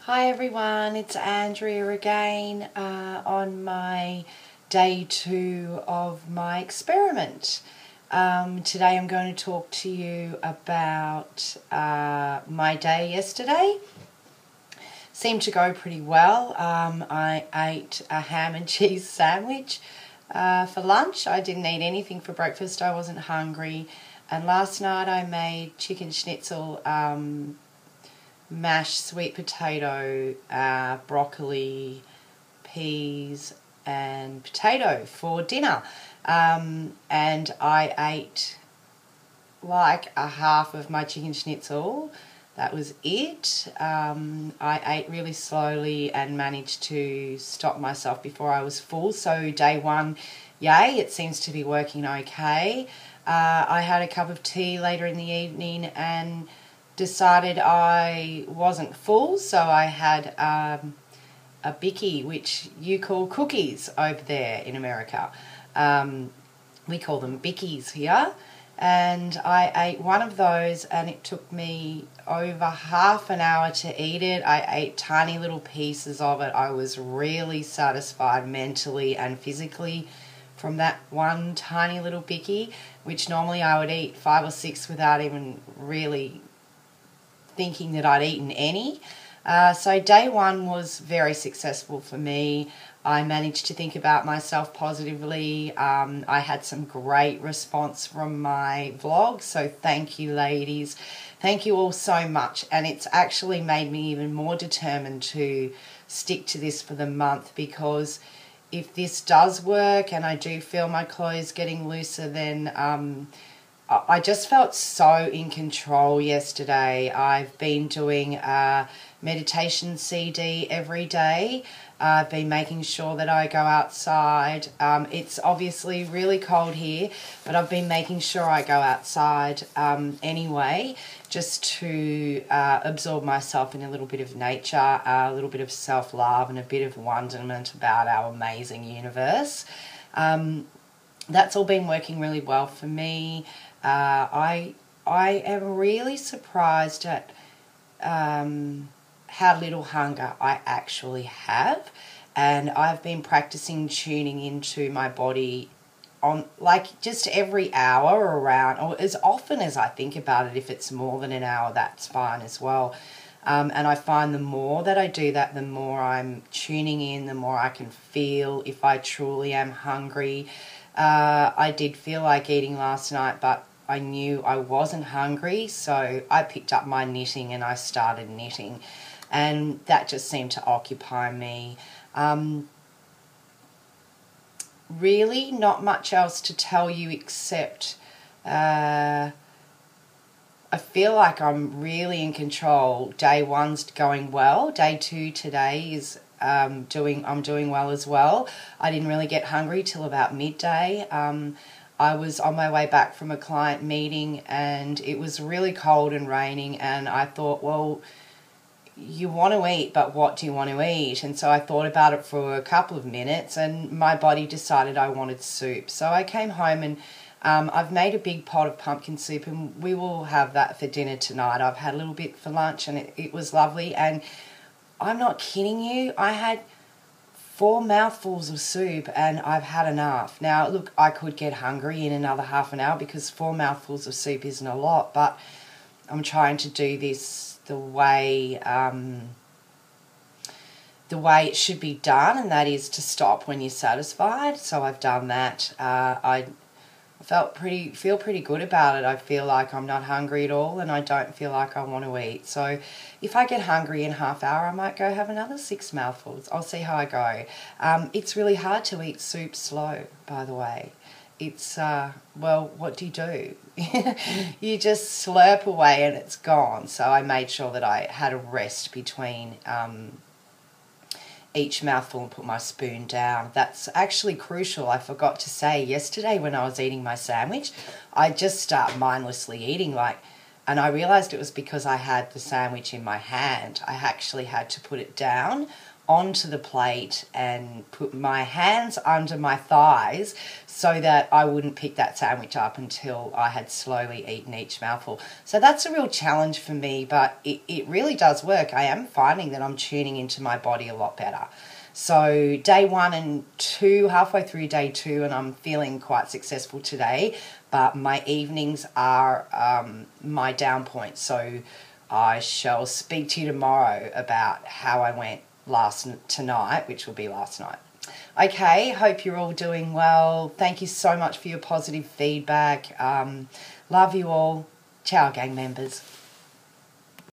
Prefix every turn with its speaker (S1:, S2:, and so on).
S1: Hi everyone, it's Andrea again on my day 2 of my experiment. Today I'm going to talk to you about my day yesterday. Seemed to go pretty well. I ate a ham and cheese sandwich for lunch. I didn't eat anything for breakfast. I wasn't hungry. And last night I made chicken schnitzel, mashed sweet potato, broccoli, peas and potato for dinner. And I ate like a half of my chicken schnitzel. That was it. I ate really slowly and managed to stop myself before I was full. So day 1, yay, it seems to be working okay. I had a cup of tea later in the evening and decided I wasn't full, so I had a bicky, which you call cookies over there in America. We call them bickies here. And I ate one of those and it took me over half an hour to eat it. I ate tiny little pieces of it. I was really satisfied mentally and physically from that one tiny little bicky, which normally I would eat 5 or 6 without even really thinking that I'd eaten any. So day 1 was very successful for me. I managed to think about myself positively. I had some great response from my vlog, so thank you ladies. Thank you all so much, and it's actually made me even more determined to stick to this for the month, because if this does work and I do feel my clothes getting looser, then I just felt so in control yesterday. I've been doing a meditation CD every day. I've been making sure that I go outside. It's obviously really cold here, but I've been making sure I go outside anyway, just to absorb myself in a little bit of nature, a little bit of self-love and a bit of wonderment about our amazing universe. That's all been working really well for me. I am really surprised at how little hunger I actually have, and I've been practicing tuning into my body on like just every hour around, or as often as I think about it. If it's more than an hour, that's fine as well. And I find the more that I do that, the more I'm tuning in, the more I can feel if I truly am hungry. I did feel like eating last night, but I knew I wasn't hungry, so I picked up my knitting and I started knitting, and that just seemed to occupy me. Really not much else to tell you except I feel like I'm really in control. Day 1's going well. Day 2 today is I'm doing well as well. I didn't really get hungry till about midday. I was on my way back from a client meeting and it was really cold and raining, and I thought, well, you want to eat, but what do you want to eat? And so I thought about it for a couple of minutes and my body decided I wanted soup. So I came home and I've made a big pot of pumpkin soup and we will have that for dinner tonight. I've had a little bit for lunch and it was lovely, and I'm not kidding you, I had 4 mouthfuls of soup and I've had enough. Now, look, I could get hungry in another half an hour because 4 mouthfuls of soup isn't a lot, but I'm trying to do this the way it should be done, and that is to stop when you're satisfied. So I've done that. I feel pretty good about it. I feel like I'm not hungry at all and I don't feel like I want to eat. So if I get hungry in half hour, I might go have another 6 mouthfuls. I'll see how I go. It's really hard to eat soup slow, by the way. It's, well, what do? You just slurp away and it's gone. So I made sure that I had a rest between each mouthful and put my spoon down. That's actually crucial. I forgot to say yesterday when I was eating my sandwich, I just start mindlessly eating, and I realized it was because I had the sandwich in my hand. I actually had to put it down onto the plate and put my hands under my thighs so that I wouldn't pick that sandwich up until I had slowly eaten each mouthful. So that's a real challenge for me, but it really does work. I am finding that I'm tuning into my body a lot better. So day 1 and 2, halfway through day 2, and I'm feeling quite successful today, but my evenings are my down point. So I shall speak to you tomorrow about how I went tonight, which will be last night. Okay, hope you're all doing well. Thank you so much for your positive feedback. Love you all. Ciao, gang members.